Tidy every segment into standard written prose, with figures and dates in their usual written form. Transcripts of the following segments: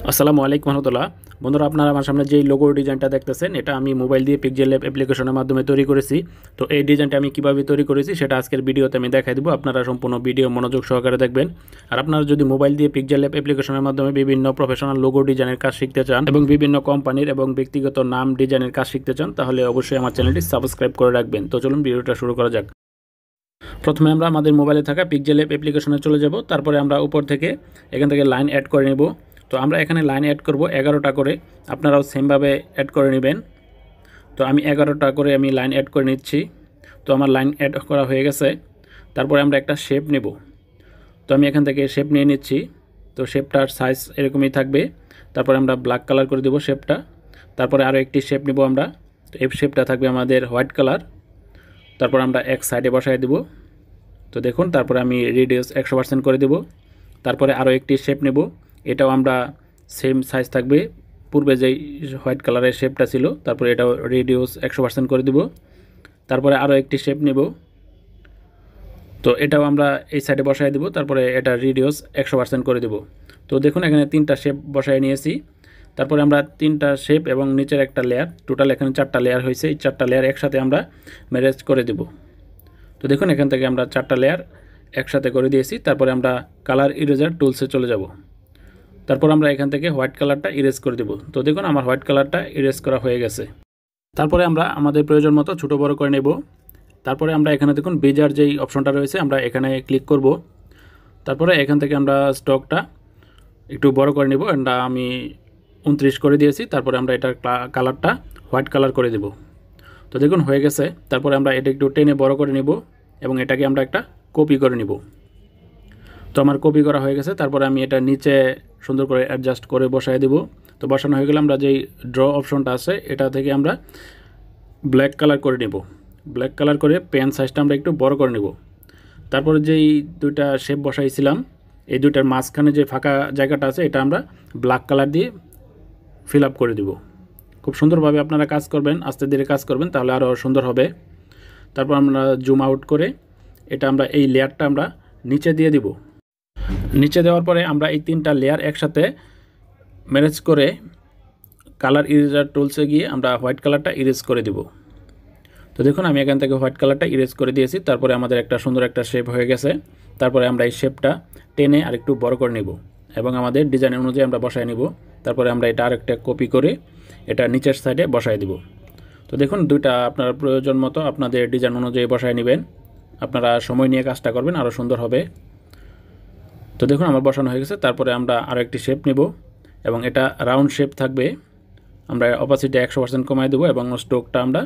আসসালামু আলাইকুম রহমতুল্লাহ। বন্ধুরা, আপনারা আমার সামনে যেই লোগো ডিজাইনটা দেখতেছেন, এটা আমি মোবাইল দিয়ে পিক্সেলল্যাব অ্যাপ্লিকেশনের মাধ্যমে তৈরি করেছি। তো এই ডিজাইনটা আমি কিভাবে তৈরি করেছি সেটা আজকের ভিডিওতে আমি দেখাই দেবো। আপনারা সম্পূর্ণ ভিডিও মনোযোগ সহকারে দেখবেন। আর আপনারা যদি মোবাইল দিয়ে পিক্সেলল্যাব অ্যাপ্লিকেশনের মাধ্যমে বিভিন্ন প্রফেশনাল লোগো ডিজাইনের কাজ শিখতে চান এবং বিভিন্ন কোম্পানির এবং ব্যক্তিগত নাম ডিজাইনের কাজ শিখতে চান, তাহলে অবশ্যই আমার চ্যানেলটি সাবস্ক্রাইব করে রাখবেন। তো চলুন ভিডিওটা শুরু করা যাক। প্রথমে আমরা আমাদের মোবাইলে থাকা পিক্সেলল্যাব অ্যাপ্লিকেশনে চলে যাব। তারপরে আমরা উপর থেকে এখান থেকে লাইন অ্যাড করে নেব। তো আমরা এখানে লাইন অ্যাড করব 11টা করে, আপনারাও সেমভাবে অ্যাড করে নেবেন। তো আমি 11টা করে লাইন অ্যাড করে নিচ্ছি। তো আমার লাইন অ্যাড করা হয়ে গেছে। তারপরে আমরা একটা শেপ নেব। তো আমি এখান থেকে শেপ নিয়ে নিচ্ছি। তো শেপটার সাইজ এরকমই থাকবে। তারপরে আমরা ব্ল্যাক কালার করে দেব শেপটা। তারপরে আরও একটি শেপ নেব আমরা। তো এই শেপটা থাকবে আমাদের হোয়াইট কালার। তারপর আমরা এক সাইডে বসায় দেব। তো দেখুন, তারপরে আমি রেডিয়াস 100% করে দেব। তারপরে আরও একটি শেপ নেব, এটাও আমরা সেম সাইজ থাকবে, পূর্বে যেই হোয়াইট কালারের শেপটা ছিল। তারপরে এটাও রেডিয়াস 100% করে দেব। তারপরে আরও একটি শেপ নেব, তো এটাও আমরা এই সাইডে বসায় দেব। তারপরে এটা রেডিয়াস 100% করে দেব। তো দেখুন, এখানে 3টা শেপ বসায় নিয়েছি। তারপরে আমরা 3টা শেপ এবং নিচের একটা লেয়ার, টোটাল এখানে 4টা লেয়ার হয়েছে। এই 4টা লেয়ার একসাথে আমরা ম্যারেজ করে দেব। তো দেখুন, এখান থেকে আমরা 4টা লেয়ার একসাথে করে দিয়েছি। তারপরে আমরা কালার ইরেজার টুলসে চলে যাব। তারপর আমরা এখান থেকে হোয়াইট কালারটা ইরেজ করে দেব। তো দেখুন, আমার হোয়াইট কালারটা ইরেজ করা হয়ে গেছে। তারপরে আমরা আমাদের প্রয়োজন মতো ছোটো বড় করে নেব। তারপরে আমরা এখানে দেখুন বেজার যেই অপশনটা রয়েছে, আমরা এখানে ক্লিক করব। তারপরে এখান থেকে আমরা স্টকটা একটু বড় করে নেব। এটা আমি 29 করে দিয়েছি। তারপরে আমরা এটার কালারটা হোয়াইট কালার করে দেব। তো দেখুন হয়ে গেছে। তারপরে আমরা এটা একটু টেনে বড় করে নেব এবং এটাকে আমরা একটা কপি করে নেব। তো আমার কপি করা হয়ে গেছে। তারপরে আমি এটা নিচে সুন্দর করে অ্যাডজাস্ট করে বসায় দেব। তো বসানো হয়ে গেলে আমরা যেই ড্র অপশনটা আছে, এটা থেকে আমরা ব্ল্যাক কালার করে নেব। ব্ল্যাক কালার করে পেন সাইজটা আমরা একটু বড় করে নেব। তারপরে যেই দুইটা শেপ বসাইছিলাম, এই দুইটার মাঝখানে যে ফাঁকা জায়গাটা আছে, এটা আমরা ব্ল্যাক কালার দিয়ে ফিল আপ করে দেব। খুব সুন্দরভাবে আপনারা কাজ করবেন, আস্তে ধীরে কাজ করবেন, তাহলে আরও সুন্দর হবে। তারপর আমরা জুম আউট করে এটা আমরা এই লেয়ারটা আমরা নিচে দিয়ে দিব। নিচে দেওয়ার পরে আমরা এই 3টা লেয়ার একসাথে ম্যানেজ করে কালার ইরেজার টুলসে গিয়ে আমরা হোয়াইট কালারটা ইরেজ করে দেব। তো দেখুন, আমি এখান থেকে হোয়াইট কালারটা ইরেজ করে দিয়েছি। তারপরে আমাদের একটা সুন্দর একটা শেপ হয়ে গেছে। তারপরে আমরা এই শেপটা টেনে আরেকটু বড় করে নেব এবং আমাদের ডিজাইন অনুযায়ী আমরা বসায় নেব। তারপরে আমরা এটা আরেকটা কপি করে এটা নিচের সাইডে বসায় দেব। তো দেখুন, দুইটা আপনার প্রয়োজন মতো আপনাদের ডিজাইন অনুযায়ী বসায় নেবেন। আপনারা সময় নিয়ে কাজটা করবেন, আরও সুন্দর হবে। তো দেখুন, আমার বসানো হয়ে গেছে। তারপরে আমরা আরও একটি শেপ নেব এবং এটা রাউন্ড শেপ থাকবে। আমরা অপাসিটি 100% কমাই দেবো এবং স্ট্রোকটা আমরা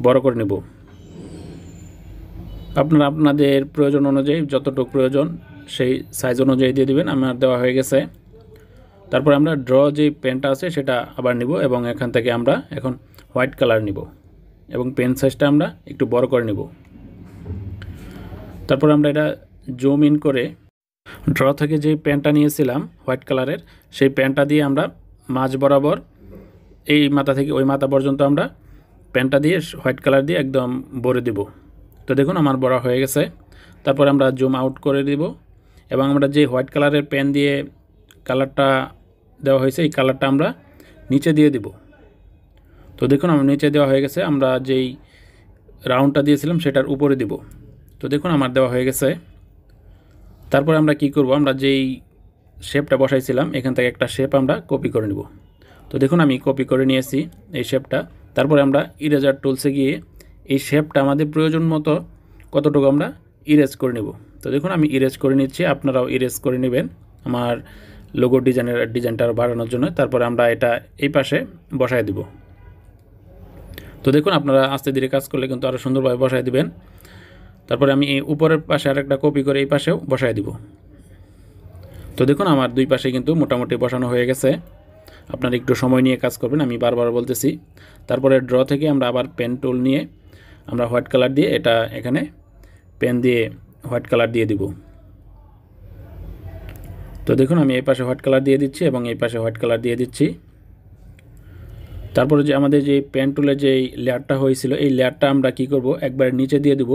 বড় করে নেব। আপনারা আপনাদের প্রয়োজন অনুযায়ী যতটুকু প্রয়োজন সেই সাইজ অনুযায়ী দিয়ে দেবেন। আমার দেওয়া হয়ে গেছে। তারপর আমরা ড্র যে পেনটা আছে সেটা আবার নিব এবং এখান থেকে আমরা এখন হোয়াইট কালার নিব এবং পেন সাইজটা আমরা একটু বড় করে নেব। তারপর আমরা এটা জুম ইন করে ড্র থেকে যে পেনটা নিয়েছিলাম হোয়াইট কালারের, সেই পেনটা দিয়ে আমরা মাঝ বরাবর এই মাথা থেকে ওই মাথা পর্যন্ত আমরা পেনটা দিয়ে হোয়াইট কালার দিয়ে একদম ভরে দেব। তো দেখুন, আমার বড় হয়ে গেছে। তারপর আমরা জুম আউট করে দেব এবং আমরা যে হোয়াইট কালারের পেন দিয়ে কালারটা দেওয়া হয়েছে, এই কালারটা আমরা নিচে দিয়ে দেব। তো দেখুন, আমার নিচে দেওয়া হয়ে গেছে। আমরা যেই রাউন্ডটা দিয়েছিলাম সেটার উপরে দেব। তো দেখুন, আমার দেওয়া হয়ে গেছে। তারপরে আমরা কি করব, আমরা যেই শেপটা বসাইছিলাম এখান থেকে একটা শেপ আমরা কপি করে নেব। তো দেখুন, আমি কপি করে নিয়েছি এই শেপটা। তারপরে আমরা ইরেজার টুলসে গিয়ে এই শেপটা আমাদের প্রয়োজন মতো কতটুকু আমরা ইরেজ করে নেব। তো দেখুন, আমি ইরেজ করে নিচ্ছি, আপনারাও ইরেজ করে নেবেন আমার লোগো ডিজাইনটা বাড়ানোর জন্য। তারপরে আমরা এটা এই পাশে বসায় দেব। তো দেখুন, আপনারা আস্তে ধীরে কাজ করলে কিন্তু আরও সুন্দরভাবে বসায় দিবেন। তারপরে আমি এই উপরের পাশে আরেকটা কপি করে এই পাশেও বসায় দিব। তো দেখুন, আমার দুই পাশে কিন্তু মোটামুটি বসানো হয়ে গেছে। আপনারা একটু সময় নিয়ে কাজ করবেন, আমি বারবার বলতেছি। তারপরে ড্র থেকে আমরা আবার পেন টুল নিয়ে আমরা হোয়াইট কালার দিয়ে এটা এখানে পেন দিয়ে হোয়াইট কালার দিয়ে দিব। তো দেখুন, আমি এই পাশে হোয়াইট কালার দিয়ে দিচ্ছি এবং এই পাশে হোয়াইট কালার দিয়ে দিচ্ছি। তারপরে যে আমাদের যে পেন টুলের যে লেয়ারটা হয়েছিল, এই লেয়ারটা আমরা কি করব, একবার নিচে দিয়ে দেব।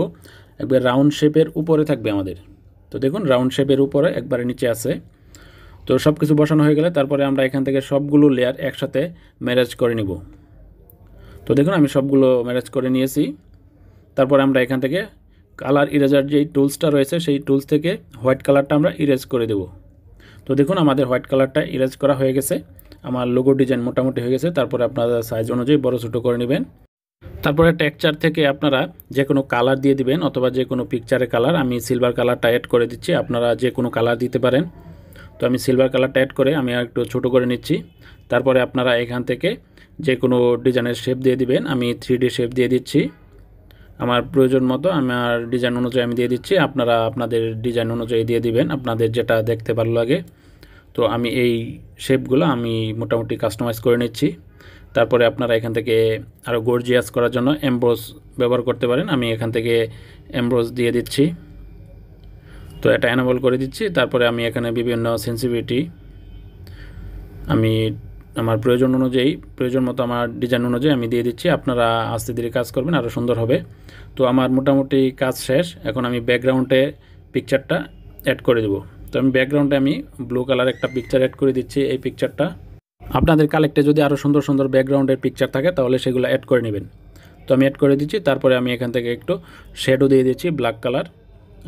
একবার রাউন্ড শেপের উপরে থাকবে আমাদের। তো দেখুন, রাউন্ড শেপের উপরে একবারে নিচে আছে। তো তো সব কিছু বসানো হয়ে গেলে তারপরে আমরা এখান থেকে সবগুলো লেয়ার একসাথে ম্যানেজ করে নিব। তো দেখুন আমি সবগুলো ম্যানেজ করে নিয়েছি। তারপরে আমরা এখান থেকে কালার ইরেজার যেই টুলসটা রয়েছে সেই টুলস থেকে হোয়াইট কালারটা আমরা ইরেজ করে দেব। তো দেখুন আমাদের হোয়াইট কালারটা ইরেজ করা হয়ে গেছে, আমার লোগো ডিজাইন মোটামুটি হয়ে গেছে। তারপরে আপনারা সাইজ অনুযায়ী বড় ছোটো করে নেবেন। তারপরে টেক্সচার থেকে আপনারা যে কোনো কালার দিয়ে দিবেন অথবা যে কোনো পিকচারের কালার। আমি সিলভার কালারটা অ্যাড করে দিচ্ছি, আপনারা যে কোনো কালার দিতে পারেন। তো আমি সিলভার কালারটা অ্যাড করে আমি একটু ছোটো করে নিচ্ছি। তারপরে আপনারা এখান থেকে যে কোনো ডিজাইনের শেপ দিয়ে দিবেন। আমি 3D শেপ দিয়ে দিচ্ছি আমার প্রয়োজন মতো, আমার ডিজাইন অনুযায়ী আমি দিয়ে দিচ্ছি। আপনারা আপনাদের ডিজাইন অনুযায়ী দিয়ে দিবেন, আপনাদের যেটা দেখতে ভালো লাগে। তো আমি এই শেপগুলো আমি মোটামুটি কাস্টমাইজ করে নিচ্ছি। তারপরে আপনারা এখান থেকে আরও গর্জিয়াস করার জন্য এমব্রোস ব্যবহার করতে পারেন। আমি এখান থেকে এমব্রোস দিয়ে দিচ্ছি, তো এটা এনেবল করে দিচ্ছি। তারপরে আমি এখানে বিভিন্ন সেন্সিটিভিটি আমি আমার প্রয়োজন অনুযায়ী প্রয়োজন মতো আমার ডিজাইন অনুযায়ী আমি দিয়ে দিচ্ছি। আপনারা আস্তে ধীরে কাজ করবেন, আরও সুন্দর হবে। তো আমার মোটামুটি কাজ শেষ। এখন আমি ব্যাকগ্রাউন্ডে পিকচারটা অ্যাড করে দেব। তো আমি ব্যাকগ্রাউন্ডে আমি ব্লু কালার একটা পিকচার অ্যাড করে দিচ্ছি। এই পিকচারটা আপনাদের কালেক্টে যদি আরও সুন্দর সুন্দর ব্যাকগ্রাউন্ডের পিকচার থাকে তাহলে সেগুলো অ্যাড করে নেবেন। তো আমি অ্যাড করে দিচ্ছি। তারপরে আমি এখান থেকে একটু শ্যাডো দিয়ে দিচ্ছি ব্ল্যাক কালার,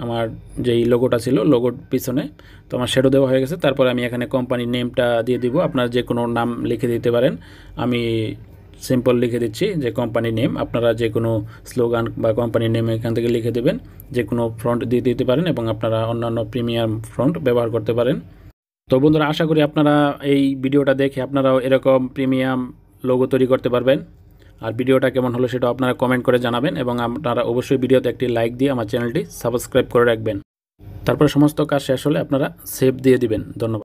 আমার যেই লোগোটা ছিল লোগোর পিছনে। তো আমার শ্যাডো দেওয়া হয়ে গেছে। তারপরে আমি এখানে কোম্পানির নেমটা দিয়ে দিব, আপনারা যে কোনো নাম লিখে দিতে পারেন। আমি সিম্পল লিখে দিচ্ছি যে কোম্পানির নেম। আপনারা যে কোনো স্লোগান বা কোম্পানির নেম এখান থেকে লিখে দেবেন, যে কোনো ফ্রন্ট দিয়ে দিতে পারেন এবং আপনারা অন্যান্য প্রিমিয়াম ফ্রন্ট ব্যবহার করতে পারেন। তো বন্ধুরা আশা করি আপনারা এই ভিডিওটা দেখে আপনারাও এরকম প্রিমিয়াম লোগো তৈরি করতে পারবেন। আর ভিডিওটা কেমন হলো সেটা আপনারা কমেন্ট করে জানাবেন এবং আপনারা অবশ্যই ভিডিওতে একটি লাইক দিয়ে আমার চ্যানেলটি সাবস্ক্রাইব করে রাখবেন। তারপরে সমস্ত কাজ শেষ হলে আপনারা সেভ দিয়ে দিবেন। ধন্যবাদ।